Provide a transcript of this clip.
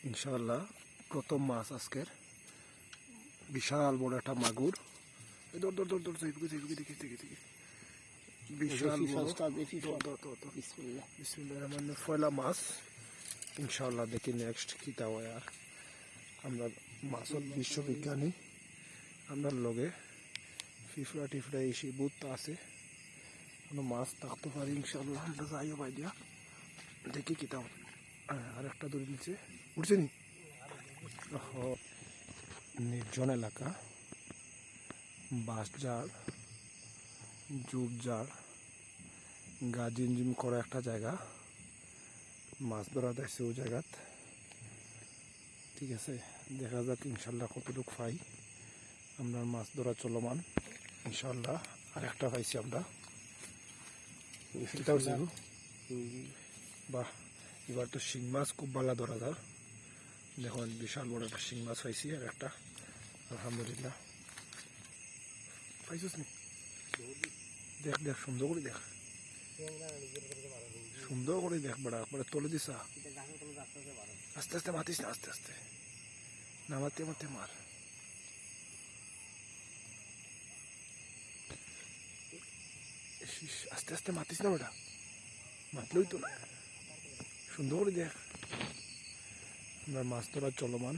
ইনশাআল্লাহ প্রথম মাছ আজকের বিশাল বড় একটা মাগুর। দর দর দর দর দেখি বিশাল বিসমিল্লাহির পয়লা মাছ। ইনশাআল্লাহ দেখি নেক্সট কিতা হয়। আর আমরা মাছের বিশ্ববিজ্ঞানী, আমরা লগে ফিফড়া টিফড়া এসে বুত আছে, মাছ থাকতে পারি ইনশাআল্লাহ। আমরা যাইও ভাই দিয়া দেখি কিতা আর একটা দড়ি নিচে উঠছে নি। নির্জন এলাকা, বাঁশ ঝাড়, জুট ঝাড়, গা জিমজিম করা একটা জায়গা, মাছ ধরা দেখছে ওই জায়গাত। ঠিক আছে, দেখা যাক ইনশাল্লাহ কতটুকু পাই। আমরা মাছ ধরা চলমান ইনশাল্লাহ। আর একটা পাইছি আমরা। বাহ, এবার তো শিং মাছ খুব ভালো ধরা যায়। দেখুন বিশাল বড় একটা শিং মাছ পাইছি আর একটা, আলহামদুলিল্লাহ। পাইছিস নি? দেখ দেখ, সুন্দর করে দেখ, সুন্দর করে দেখ। বড় একবারে তোলে দিছা। আস্তে আস্তে মাতিস না, আস্তে আস্তে নামাতে মাতে মার। আস্তে আস্তে মাতিস না বেটা, মাতলেই তো না। সুন্দর করে দেখ। আমরা মাছ ধরা চলমান।